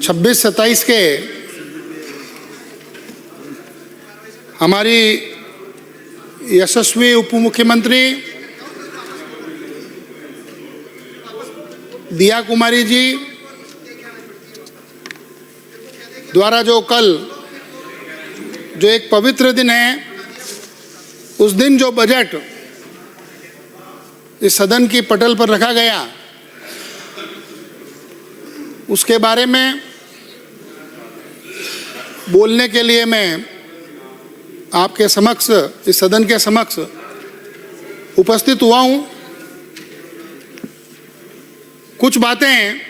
26-27 के हमारी यशस्वी उप मुख्यमंत्री दिया कुमारी जी द्वारा जो कल जो एक पवित्र दिन है, उस दिन जो बजट इस सदन की पटल पर रखा गया, उसके बारे में बोलने के लिए मैं आपके समक्ष, इस सदन के समक्ष उपस्थित हुआ हूं। कुछ बातें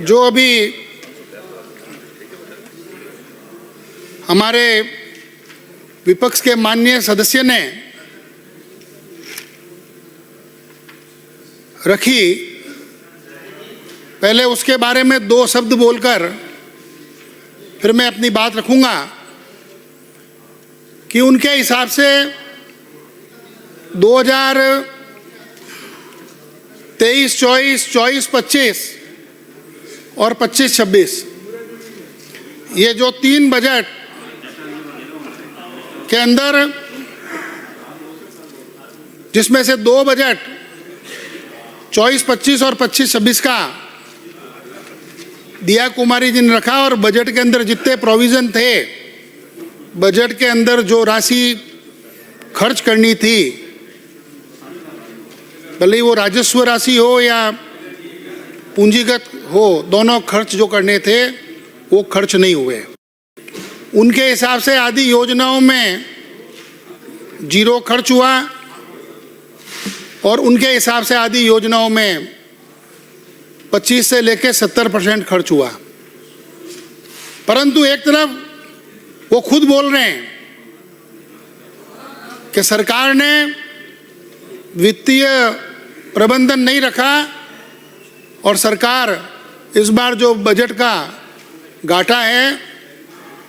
जो अभी हमारे विपक्ष के माननीय सदस्य ने रखी, पहले उसके बारे में 2 शब्द बोलकर फिर मैं अपनी बात रखूंगा कि उनके हिसाब से 2023-24, 24-25 और 25-26 ये जो 3 बजट के अंदर, जिसमें से 2 बजट 24-25 और 25-26 का दिया कुमारी जी ने रखा, और बजट के अंदर जितने प्रोविज़न थे, बजट के अंदर जो राशि खर्च करनी थी, भले वो राजस्व राशि हो या पूंजीगत हो, दोनों खर्च जो करने थे वो खर्च नहीं हुए। उनके हिसाब से आदि योजनाओं में 0 खर्च हुआ और उनके हिसाब से आदि योजनाओं में 25 से लेकर 70% खर्च हुआ। परंतु एक तरफ वो खुद बोल रहे हैं कि सरकार ने वित्तीय प्रबंधन नहीं रखा और सरकार इस बार जो बजट का घाटा है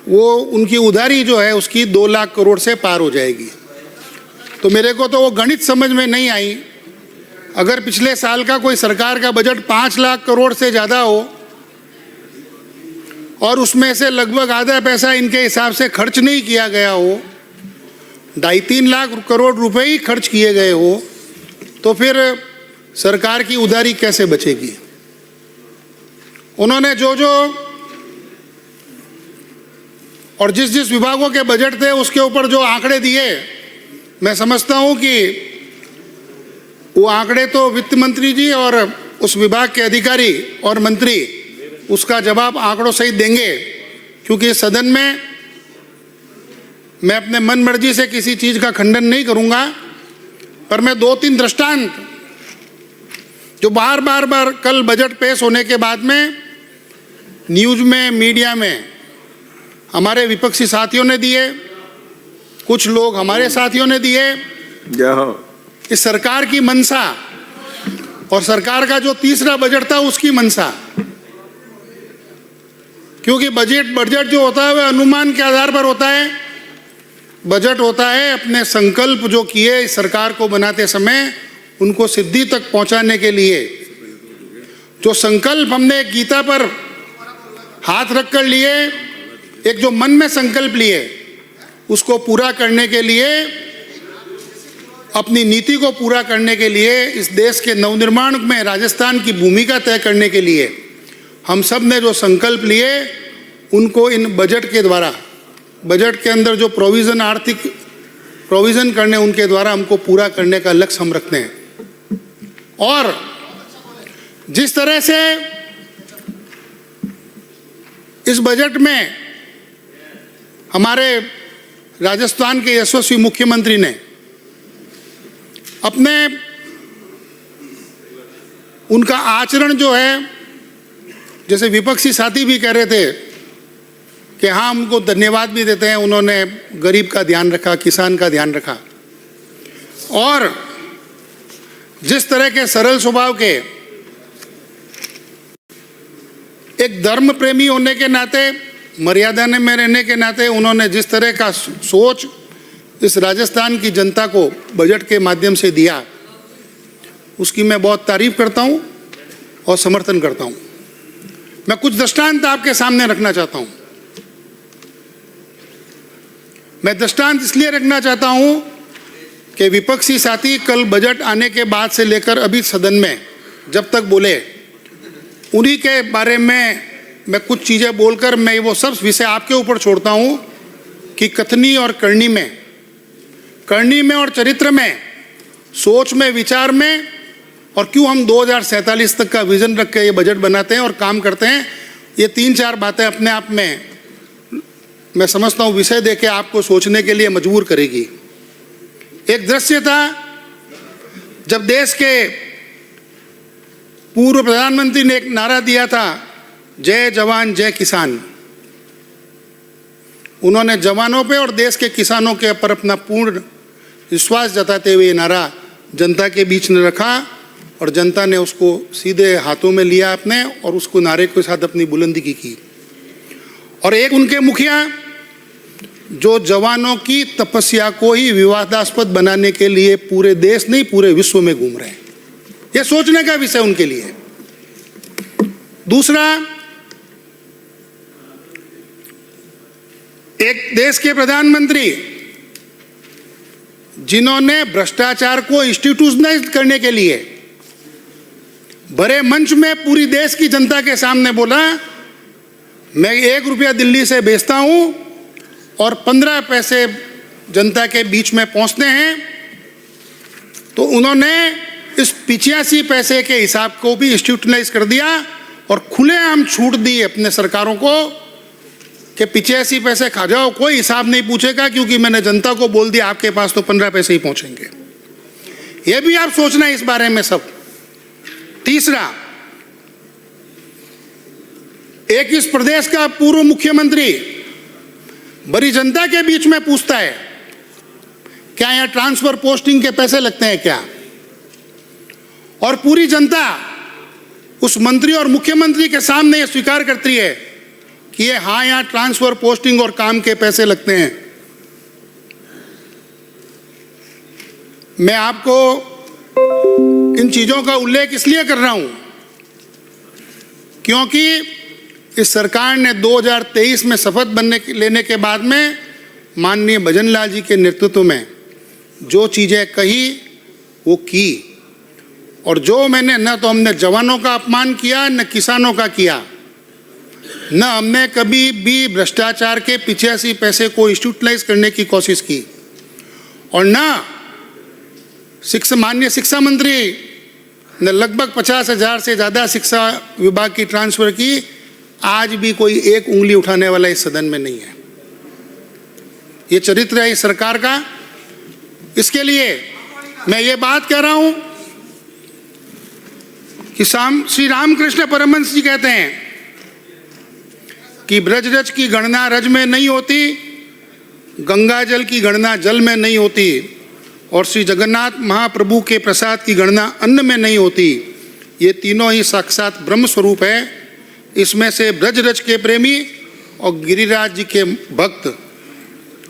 वो उनकी उधारी जो है उसकी 2 लाख करोड़ से पार हो जाएगी। तो मेरे को तो वो गणित समझ में नहीं आई। अगर पिछले साल का कोई सरकार का बजट 5 लाख करोड़ से ज़्यादा हो और उसमें से लगभग आधा पैसा इनके हिसाब से खर्च नहीं किया गया हो, 2.5-3 लाख करोड़ रुपए ही खर्च किए गए हो, तो फिर सरकार की उधारी कैसे बचेगी। उन्होंने जो और जिस विभागों के बजट थे उसके ऊपर जो आंकड़े दिए, मैं समझता हूं कि वो आंकड़े तो वित्त मंत्री जी और उस विभाग के अधिकारी और मंत्री उसका जवाब आंकड़ों सहित देंगे, क्योंकि सदन में मैं अपने मन मर्जी से किसी चीज़ का खंडन नहीं करूंगा। पर मैं 2-3 दृष्टांत जो बार कल बजट पेश होने के बाद में न्यूज़ में, मीडिया में हमारे विपक्षी साथियों ने दिए, कुछ लोग हमारे साथियों ने दिए, इस सरकार की मंशा और सरकार का जो तीसरा बजट था उसकी मंशा। क्योंकि बजट जो होता है वह अनुमान के आधार पर होता है। बजट होता है अपने संकल्प जो किए इस सरकार को बनाते समय उनको सिद्धि तक पहुंचाने के लिए। जो संकल्प हमने गीता पर हाथ रखकर लिए, एक जो मन में संकल्प लिए, उसको पूरा करने के लिए, अपनी नीति को पूरा करने के लिए, इस देश के नवनिर्माण में राजस्थान की भूमिका तय करने के लिए हम सब ने जो संकल्प लिए उनको इन बजट के द्वारा, बजट के अंदर जो प्रोविज़न, आर्थिक प्रोविज़न करने, उनके द्वारा हमको पूरा करने का लक्ष्य हम रखते हैं। और जिस तरह से इस बजट में हमारे राजस्थान के यशस्वी मुख्यमंत्री ने अपने उनका आचरण जो है, जैसे विपक्षी साथी भी कह रहे थे कि हाँ, उनको धन्यवाद भी देते हैं, उन्होंने गरीब का ध्यान रखा, किसान का ध्यान रखा। और जिस तरह के सरल स्वभाव के एक धर्म प्रेमी होने के नाते, मर्यादा में रहने के नाते उन्होंने जिस तरह का सोच इस राजस्थान की जनता को बजट के माध्यम से दिया, उसकी मैं बहुत तारीफ करता हूं और समर्थन करता हूं। मैं कुछ दृष्टांत आपके सामने रखना चाहता हूं। मैं दृष्टांत इसलिए रखना चाहता हूं कि विपक्षी साथी कल बजट आने के बाद से लेकर अभी सदन में जब तक बोले, उन्हीं के बारे में मैं कुछ चीज़ें बोलकर मैं वो सब विषय आपके ऊपर छोड़ता हूं कि कथनी और करनी में और चरित्र में, सोच में, विचार में, और क्यों हम 2047 तक का विजन रख के ये बजट बनाते हैं और काम करते हैं, ये 3-4 बातें अपने आप में मैं समझता हूँ विषय देके आपको सोचने के लिए मजबूर करेगी। एक दृश्य था जब देश के पूर्व प्रधानमंत्री ने एक नारा दिया था, जय जवान जय किसान। उन्होंने जवानों पे और देश के किसानों के ऊपर अपना पूर्ण विश्वास जताते हुए ये नारा जनता के बीच में रखा और जनता ने उसको सीधे हाथों में लिया अपने और उसको नारे के साथ अपनी बुलंदी की। और एक उनके मुखिया जो जवानों की तपस्या को ही विवादास्पद बनाने के लिए पूरे देश नहीं पूरे विश्व में घूम रहे हैं। यह सोचने का विषय उनके लिए। दूसरा, एक देश के प्रधानमंत्री जिन्होंने भ्रष्टाचार को इंस्टीट्यूशनलाइज करने के लिए बड़े मंच में पूरी देश की जनता के सामने बोला, मैं 1 रुपया दिल्ली से बेचता हूं और 15 पैसे जनता के बीच में पहुंचते हैं, तो उन्होंने इस 85 पैसे के हिसाब को भी इंस्टीट्यूशनलाइज कर दिया और खुलेआम छूट दी अपने सरकारों को कि 85 पैसे खा जाओ, कोई हिसाब नहीं पूछेगा, क्योंकि मैंने जनता को बोल दिया आपके पास तो 15 पैसे ही पहुंचेंगे। यह भी आप सोचना है इस बारे में सब। तीसरा, एक इस प्रदेश का पूर्व मुख्यमंत्री बड़ी जनता के बीच में पूछता है, क्या यहां ट्रांसफर पोस्टिंग के पैसे लगते हैं क्या? और पूरी जनता उस मंत्री और मुख्यमंत्री के सामने यह स्वीकार करती है कि ये हाँ, यहां ट्रांसफर पोस्टिंग और काम के पैसे लगते हैं। मैं आपको इन चीजों का उल्लेख इसलिए कर रहा हूं क्योंकि इस सरकार ने 2023 में शपथ लेने के बाद में माननीय भजनलाल जी के नेतृत्व में जो चीजें कही वो की, और जो मैंने न तो हमने जवानों का अपमान किया, न किसानों का किया, न हमने कभी भी भ्रष्टाचार के 85 पैसे को इंस्टीट्यूशनलाइज करने की कोशिश की, और न माननीय शिक्षा मंत्री ने लगभग 50,000 से ज़्यादा शिक्षा विभाग की ट्रांसफर की। आज भी कोई एक उंगली उठाने वाला इस सदन में नहीं है। ये चरित्र है इस सरकार का। इसके लिए मैं ये बात कह रहा हूं कि श्री रामकृष्ण परमहंस जी कहते हैं कि ब्रज रज की गणना रज में नहीं होती, गंगा जल की गणना जल में नहीं होती, और श्री जगन्नाथ महाप्रभु के प्रसाद की गणना अन्न में नहीं होती। ये तीनों ही साक्षात ब्रह्म स्वरूप है। इसमें से ब्रज रज के प्रेमी और गिरिराज जी के भक्त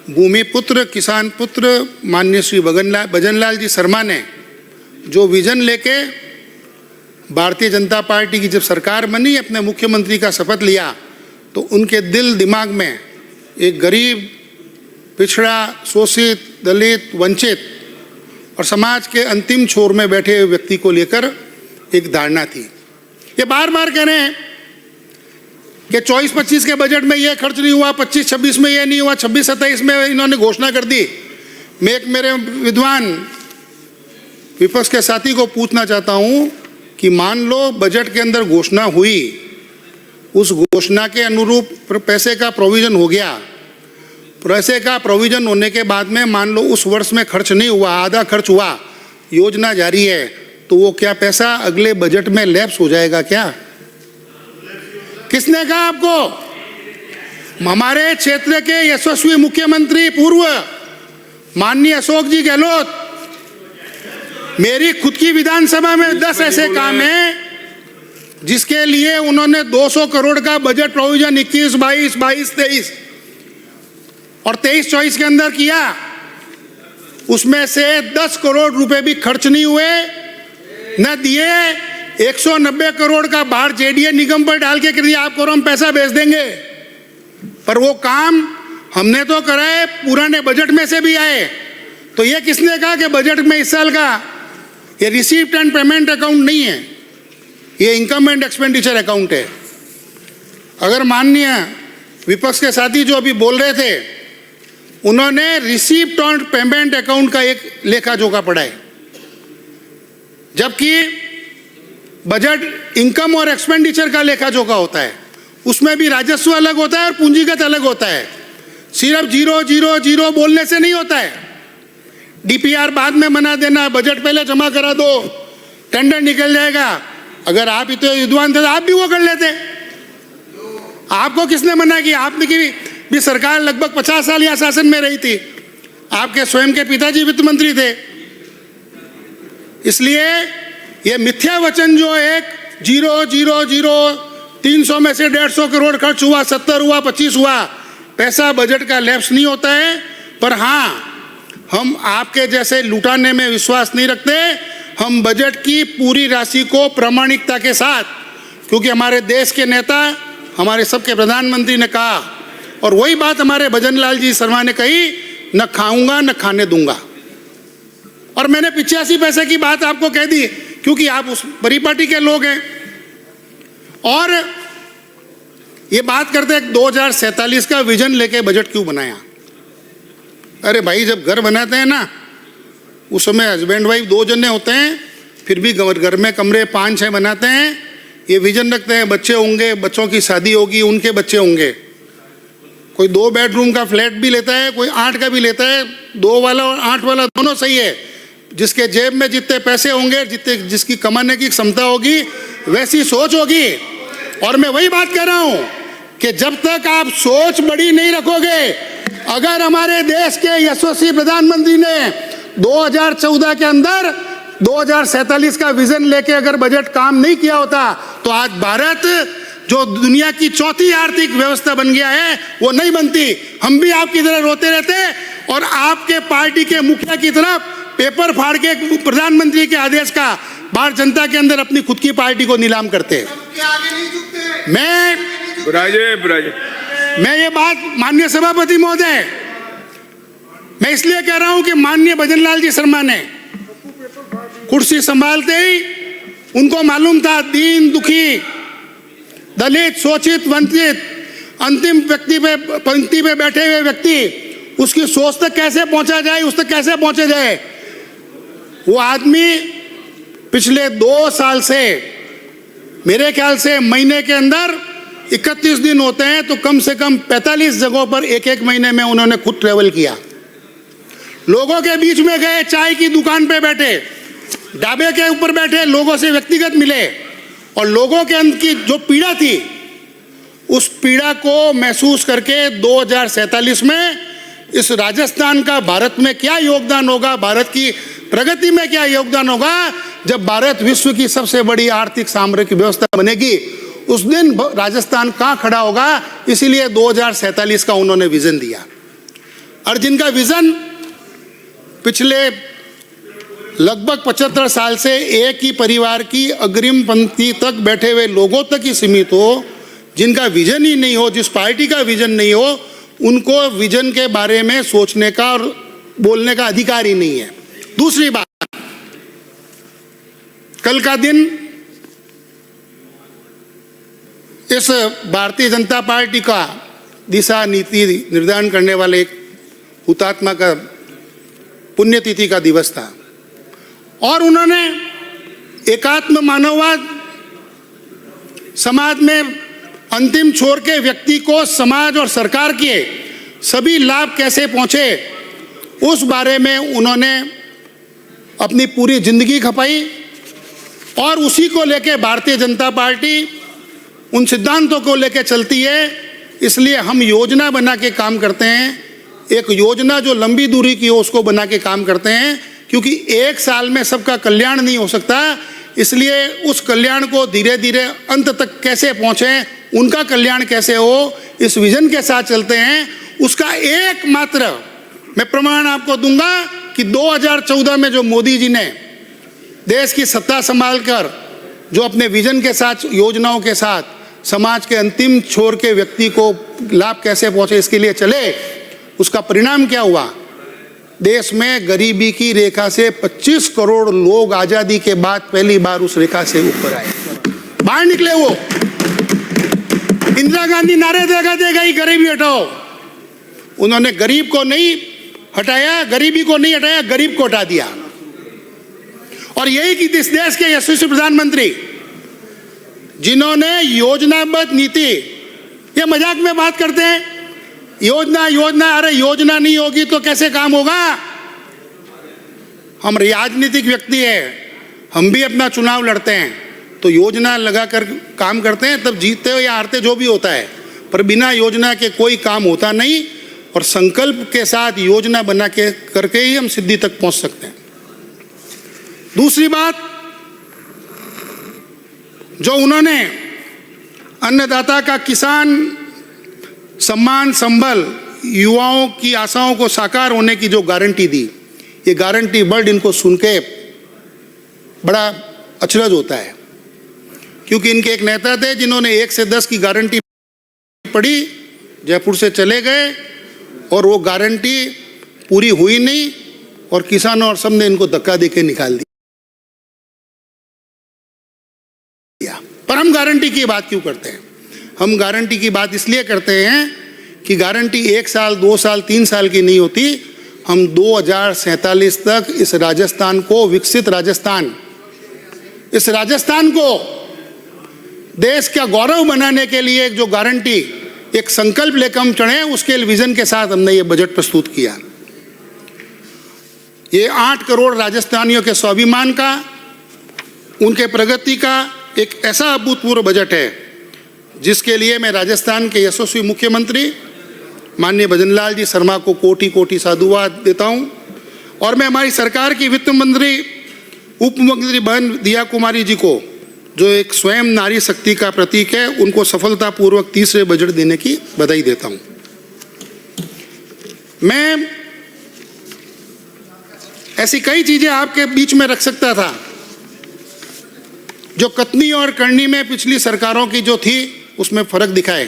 भूमि पुत्र किसान पुत्र माननीय श्री भजनलाल जी शर्मा ने जो विजन लेके भारतीय जनता पार्टी की जब सरकार बनी, अपने मुख्यमंत्री का शपथ लिया, तो उनके दिल दिमाग में एक गरीब, पिछड़ा, शोषित, दलित, वंचित और समाज के अंतिम छोर में बैठे हुए व्यक्ति को लेकर एक धारणा थी। ये बार बार कह रहे हैं कि 24-25 के बजट में ये खर्च नहीं हुआ, 25-26 में ये नहीं हुआ, 26-27 में इन्होंने घोषणा कर दी। मैं एक मेरे विद्वान विपक्ष के साथी को पूछना चाहता हूं कि मान लो बजट के अंदर घोषणा हुई, उस घोषणा के अनुरूप पैसे का प्रोविजन हो गया, पैसे का प्रोविजन होने के बाद में मान लो उस वर्ष में खर्च नहीं हुआ, आधा खर्च हुआ, योजना जारी है, तो वो क्या पैसा अगले बजट में लैप्स हो जाएगा क्या? किसने कहा आपको? हमारे क्षेत्र के यशस्वी मुख्यमंत्री पूर्व माननीय अशोक जी गहलोत, मेरी खुद की विधानसभा में 10 ऐसे काम हैं जिसके लिए उन्होंने 200 करोड़ का बजट प्रोविजन 21-22, 22-23 और 23-24 के अंदर किया। उसमें से 10 करोड़ रुपए भी खर्च नहीं हुए, न दिए, 190 करोड़ का बाहर जेडीए निगम पर डाल के करिए, आपको हम पैसा भेज देंगे। पर वो काम हमने तो करा है, पुराने बजट में से भी आए। तो ये किसने कहा कि बजट में इस साल का ये रिसीप्ट एंड पेमेंट अकाउंट नहीं है, ये इनकम एंड एक्सपेंडिचर अकाउंट है। अगर माननीय विपक्ष के साथी जो अभी बोल रहे थे, उन्होंने रिसीप्ट एंड पेमेंट अकाउंट का एक लेखा जोखा पढ़ा है, जबकि बजट इनकम और एक्सपेंडिचर का लेखा जोखा होता है। उसमें भी राजस्व अलग होता है और पूंजीगत अलग होता है। सिर्फ 0-0-0 बोलने से नहीं होता है। डीपीआर बाद में बना देना, बजट पहले जमा करा दो, टेंडर निकल जाएगा। अगर आप इतने विद्वान थे तो आप भी वो कर लेते। आपको किसने मना किया? आपने की भी सरकार लगभग 50 साल यहाँ शासन में रही थी, आपके स्वयं के पिताजी वित्त मंत्री थे। इसलिए ये मिथ्या वचन जो एक 0-0-0 300 में से 150 करोड़ खर्च हुआ, 70 हुआ, 25 हुआ, पैसा बजट का लैप्स नहीं होता है। पर हाँ, हम आपके जैसे लुटाने में विश्वास नहीं रखते। हम बजट की पूरी राशि को प्रामाणिकता के साथ, क्योंकि हमारे देश के नेता, हमारे सबके प्रधानमंत्री ने कहा, और वही बात हमारे भजन लाल जी शर्मा ने कही, न खाऊंगा न खाने दूंगा। और मैंने 85 पैसे की बात आपको कह दी, क्योंकि आप उस परिपाटी के लोग हैं। और ये बात करते हैं 2047 का विजन लेके बजट क्यों बनाया? अरे भाई, जब घर बनाते हैं ना, उस समय हस्बैंड वाइफ 2 जने होते हैं, फिर भी घर में कमरे 5-6 बनाते हैं। ये विजन रखते हैं, बच्चे होंगे, बच्चों की शादी होगी, उनके बच्चे होंगे। कोई 2 बेडरूम का फ्लैट भी लेता है, कोई 8 का भी लेता है। 2 वाला और 8 वाला दोनों सही है। जिसके जेब में जितने पैसे होंगे, जिसकी कमाने की क्षमता होगी, वैसी सोच होगी। और मैं वही बात कर रहा हूँ कि जब तक आप सोच बड़ी नहीं रखोगे, अगर हमारे देश के यशस्वी प्रधानमंत्री ने 2014 के अंदर 2047 का विजन लेके अगर बजट काम नहीं किया होता, तो आज भारत जो दुनिया की 4थी आर्थिक व्यवस्था बन गया है, वो नहीं बनती। हम भी आपकी तरह रोते रहते और आपके पार्टी के मुखिया की तरफ पेपर फाड़ के प्रधानमंत्री के आदेश का बाहर जनता के अंदर अपनी खुद की पार्टी को नीलाम करते। मैं ये बात माननीय सभापति महोदय, मैं इसलिए कह रहा हूं कि माननीय भजन लाल जी शर्मा ने कुर्सी संभालते ही उनको मालूम था दीन दुखी, दलित, शोषित, वंचित, अंतिम व्यक्ति पे, पंक्ति पे बैठे हुए व्यक्ति, उसकी सोच तक कैसे पहुंचा जाए, उस तक कैसे पहुंचा जाए। वो आदमी पिछले 2 साल से, मेरे ख्याल से महीने के अंदर 31 दिन होते हैं, तो कम से कम 45 जगहों पर एक महीने में उन्होंने खुद ट्रेवल किया। लोगों के बीच में गए, चाय की दुकान पे बैठे, ढाबे के ऊपर बैठे, लोगों से व्यक्तिगत मिले और लोगों के अंदर की जो पीड़ा थी, उस पीड़ा को महसूस करके 2047 में इस राजस्थान का भारत में क्या योगदान होगा, भारत की प्रगति में क्या योगदान होगा। जब भारत विश्व की सबसे बड़ी आर्थिक सामरिक व्यवस्था बनेगी, उस दिन राजस्थान कहाँ खड़ा होगा। इसीलिए 2047 का उन्होंने विजन दिया। और जिनका विजन पिछले लगभग 75 साल से एक ही परिवार की अग्रिम पंक्ति तक बैठे हुए लोगों तक ही सीमित हो, जिनका विजन ही नहीं हो, जिस पार्टी का विजन नहीं हो, उनको विजन के बारे में सोचने का और बोलने का अधिकार ही नहीं है। दूसरी बात, कल का दिन इस भारतीय जनता पार्टी का दिशा नीति निर्धारण करने वाले एक हुतात्मा का पुण्यतिथि का दिवस था और उन्होंने एकात्म मानववाद, समाज में अंतिम छोर के व्यक्ति को समाज और सरकार के सभी लाभ कैसे पहुंचे, उस बारे में उन्होंने अपनी पूरी जिंदगी खपाई और उसी को लेके भारतीय जनता पार्टी उन सिद्धांतों को लेके चलती है। इसलिए हम योजना बना के काम करते हैं, एक योजना जो लंबी दूरी की हो उसको बना के काम करते हैं, क्योंकि एक साल में सबका कल्याण नहीं हो सकता। इसलिए उस कल्याण को धीरे धीरे अंत तक कैसे पहुँचें, उनका कल्याण कैसे हो, इस विजन के साथ चलते हैं। उसका एकमात्र मैं प्रमाण आपको दूंगा कि 2014 में जो मोदी जी ने देश की सत्ता संभालकर जो अपने विजन के साथ, योजनाओं के साथ समाज के अंतिम छोर के व्यक्ति को लाभ कैसे पहुंचे इसके लिए चले, उसका परिणाम क्या हुआ? देश में गरीबी की रेखा से 25 करोड़ लोग आजादी के बाद पहली बार उस रेखा से ऊपर आए, बाहर निकले। वो इंदिरा गांधी नारे देगा ही गरीबी हटाओ, उन्होंने गरीब को नहीं हटाया, गरीबी को नहीं हटाया, गरीब को हटा दिया। और यही कि इस देश के यशस्वी प्रधानमंत्री जिन्होंने योजनाबद्ध नीति, ये मजाक में बात करते हैं योजना योजना, अरे योजना नहीं होगी तो कैसे काम होगा? हम राजनीतिक व्यक्ति हैं, हम भी अपना चुनाव लड़ते हैं तो योजना लगाकर काम करते हैं, तब जीतते हो या हारते जो भी होता है, पर बिना योजना के कोई काम होता नहीं। और संकल्प के साथ योजना बना के करके ही हम सिद्धि तक पहुंच सकते हैं। दूसरी बात, जो उन्होंने अन्नदाता का किसान सम्मान संबल, युवाओं की आशाओं को साकार होने की जो गारंटी दी, ये गारंटी वर्ड इनको सुन के बड़ा अचरज होता है, क्योंकि इनके एक नेता थे जिन्होंने 1 से 10 की गारंटी पढ़ी, जयपुर से चले गए और वो गारंटी पूरी हुई नहीं और किसानों और सब ने इनको धक्का देके निकाल दिया। पर हम गारंटी की बात क्यों करते हैं? हम गारंटी की बात इसलिए करते हैं कि गारंटी 1 साल, 2 साल, 3 साल की नहीं होती। हम 2047 तक इस राजस्थान को, विकसित राजस्थान, इस राजस्थान को देश का गौरव बनाने के लिए जो गारंटी, एक संकल्प लेकर हम चढ़े, उसके विजन के साथ हमने ये बजट प्रस्तुत किया। ये 8 करोड़ राजस्थानियों के स्वाभिमान का, उनके प्रगति का एक ऐसा अभूतपूर्व बजट है जिसके लिए मैं राजस्थान के यशस्वी मुख्यमंत्री माननीय भजनलाल जी शर्मा को कोटि कोटि साधुवाद देता हूं। और मैं हमारी सरकार की वित्त मंत्री, उप मुख्यमंत्री बहन दिया कुमारी जी को, जो एक स्वयं नारी शक्ति का प्रतीक है, उनको सफलतापूर्वक तीसरे बजट देने की बधाई देता हूं। मैं ऐसी कई चीजें आपके बीच में रख सकता था जो कथनी और करनी में पिछली सरकारों की जो थी उसमें फर्क दिखाए,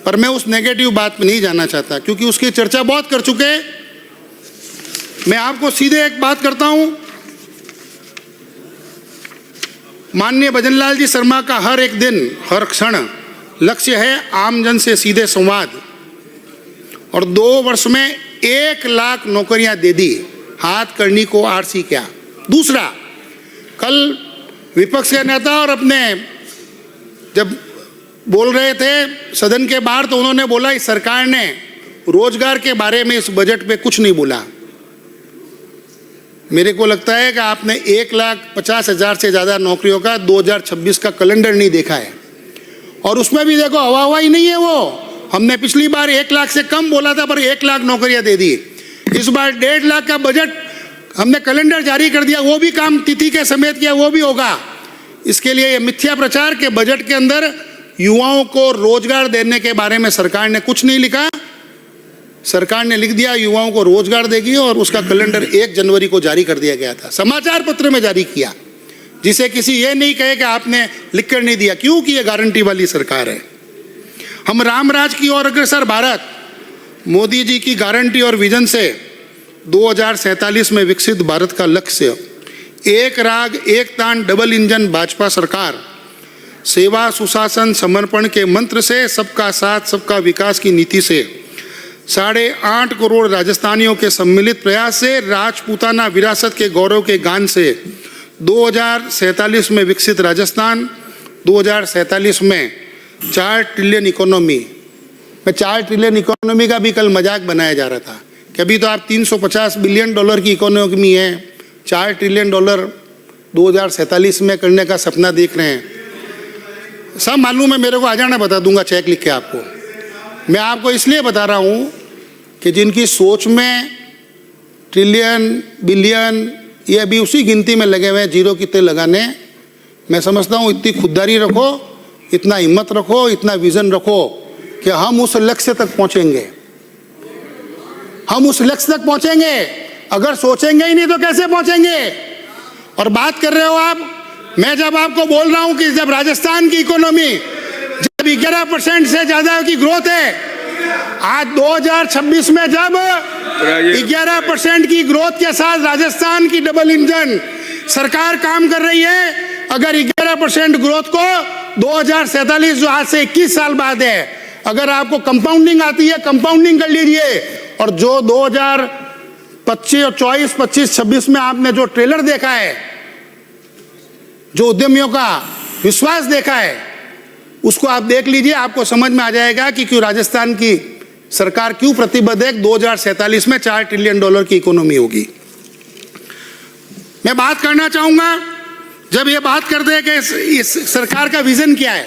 पर मैं उस नेगेटिव बात में नहीं जाना चाहता क्योंकि उसकी चर्चा बहुत कर चुके हैं। मैं आपको सीधे एक बात करता हूं, माननीय भजनलाल जी शर्मा का हर एक दिन, हर क्षण लक्ष्य है आमजन से सीधे संवाद, और 2 वर्ष में 1 लाख नौकरियां दे दी। हाथ करनी को आरसी क्या। दूसरा, कल विपक्ष के नेता और अपने जब बोल रहे थे सदन के बाहर, तो उन्होंने बोला इस सरकार ने रोजगार के बारे में इस बजट पे कुछ नहीं बोला। मेरे को लगता है कि आपने 1,50,000 से ज़्यादा नौकरियों का 2026 का कैलेंडर नहीं देखा है, और उसमें भी देखो हवा ही नहीं है। वो हमने पिछली बार 1 लाख से कम बोला था पर 1 लाख नौकरियां दे दी। इस बार 1.5 लाख का बजट हमने कैलेंडर जारी कर दिया, वो भी काम तिथि के समेत किया, वो भी होगा। इसके लिए ये मिथ्या प्रचार के बजट के अंदर युवाओं को रोजगार देने के बारे में सरकार ने कुछ नहीं लिखा। सरकार ने लिख दिया युवाओं को रोजगार देगी, और उसका कैलेंडर 1 जनवरी को जारी कर दिया गया था, समाचार पत्र में जारी किया, जिसे किसी ये नहीं कहे कि आपने लिख कर नहीं दिया, क्योंकि ये गारंटी वाली सरकार है। हम रामराज की ओर अग्रसर भारत, मोदी जी की गारंटी और विजन से 2047 में विकसित भारत का लक्ष्य, एक राग एक तान डबल इंजन भाजपा सरकार, सेवा सुशासन समर्पण के मंत्र से, सबका साथ सबका विकास की नीति से, 8.5 करोड़ राजस्थानियों के सम्मिलित प्रयास से, राजपूताना विरासत के गौरव के गान से 2047 में विकसित राजस्थान, 2047 में 4 ट्रिलियन इकोनॉमी। मैं 4 ट्रिलियन इकोनॉमी का भी कल मजाक बनाया जा रहा था कि अभी तो आप $350 बिलियन की इकोनॉमी है, 4 ट्रिलियन डॉलर 2047 में करने का सपना देख रहे हैं। सब मालूम है मेरे को, आ जाना बता दूंगा चेक लिख के आपको। मैं आपको इसलिए बता रहा हूँ कि जिनकी सोच में ट्रिलियन बिलियन ये अभी उसी गिनती में लगे हुए हैं, जीरो कितने लगाने। मैं समझता हूँ इतनी खुददारी रखो, इतना हिम्मत रखो, इतना विजन रखो कि हम उस लक्ष्य तक पहुँचेंगे। हम उस लक्ष्य तक पहुँचेंगे। अगर सोचेंगे ही नहीं तो कैसे पहुँचेंगे? और बात कर रहे हो आप मैं जब आपको बोल रहा हूं कि जब राजस्थान की इकोनॉमी जब 11% से ज्यादा की ग्रोथ है, आज 2026 में जब 11% की ग्रोथ के साथ राजस्थान की डबल इंजन सरकार काम कर रही है, अगर 11% ग्रोथ को 2047 जो आज से 21 साल बाद है, अगर आपको कंपाउंडिंग आती है, कंपाउंडिंग कर लीजिए, और जो 2025 और 24, 25, 26 में आपने जो ट्रेलर देखा है, जो उद्यमियों का विश्वास देखा है, उसको आप देख लीजिए, आपको समझ में आ जाएगा कि क्यों राजस्थान की सरकार क्यों प्रतिबद्ध है 2047 में $4 ट्रिलियन की इकोनॉमी होगी। मैं बात करना चाहूंगा, जब ये बात करते हैं कि इस सरकार का विजन क्या है,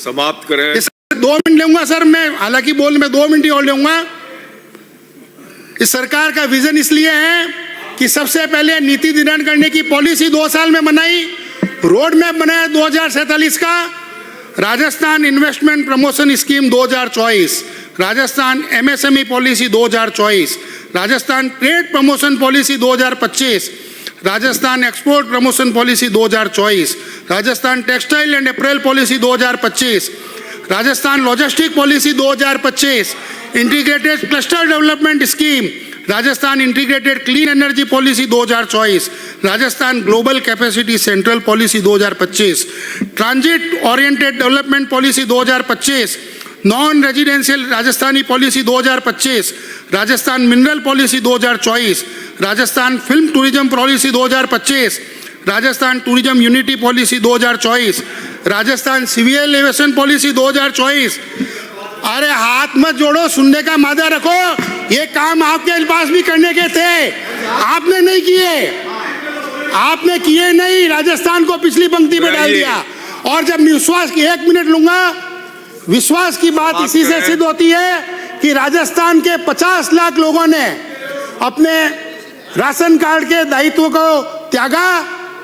समाप्त करें। 2 मिनट लूंगा सर मैं, हालांकि बोल में 2 मिनट ही और लूंगा। इस सरकार का विजन इसलिए है कि सबसे पहले नीति निर्धारण करने की पॉलिसी 2 साल में बनाई, रोड मैप बनाया 2047 का, Rajasthan investment promotion scheme 2024, Rajasthan MSME policy 2024, Rajasthan trade promotion policy 2025, Rajasthan export promotion policy 2024, Rajasthan textile and April policy 2025, Rajasthan logistic policy 2025, integrated cluster development scheme, Rajasthan integrated clean energy policy 2024, Rajasthan global capacity central policy 2025, transit oriented development policy 2025, non residential Rajasthani policy 2025, Rajasthan mineral policy 2024, Rajasthan film tourism policy 2025, Rajasthan tourism unity policy 2024, Rajasthan civil aviation policy 2024। अरे हाथ मत जोड़ो, सुनने का मादा रखो, ये काम आपके पास भी करने के थे, आपने नहीं किए, आपने किए नहीं, राजस्थान को पिछली पंक्ति में डाल दिया। और जब विश्वास की 1 मिनट लूंगा, विश्वास की बात इसी से सिद्ध होती है कि राजस्थान के 50 लाख लोगों ने अपने राशन कार्ड के दायित्व को त्यागा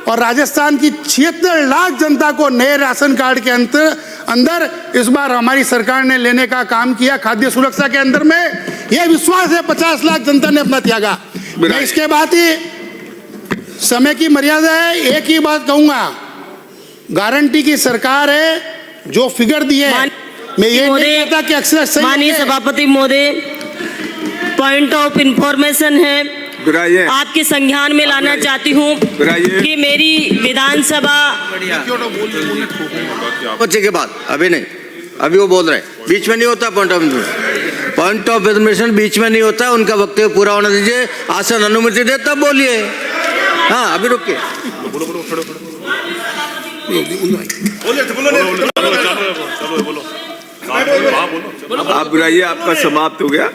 और राजस्थान की 76 लाख जनता को नए राशन कार्ड के अंदर इस बार हमारी सरकार ने लेने का काम किया, खाद्य सुरक्षा के अंदर में। यह विश्वास है 50 लाख जनता ने अपना त्यागा। मैं इसके बाद ही, समय की मर्यादा है, एक ही बात कहूंगा, गारंटी की सरकार है, जो फिगर दिए मैं ये नहीं कहता कि अक्सर सही। माननीय सभापति महोदय, पॉइंट ऑफ इंफॉर्मेशन है, आपके संज्ञान में लाना चाहती हूँ कि मेरी विधानसभा बच्चे के बाद, अभी नहीं, अभी वो बोल रहे हैं, बीच में नहीं होता पॉइंट ऑफ इंफॉर्मेशन बीच में नहीं होता, उनका वक्तव्य पूरा होने दीजिए, आसन अनुमति दे तब बोलिए। हाँ अभी रुकिए। आप बुलाइए, आपका समाप्त हो गया।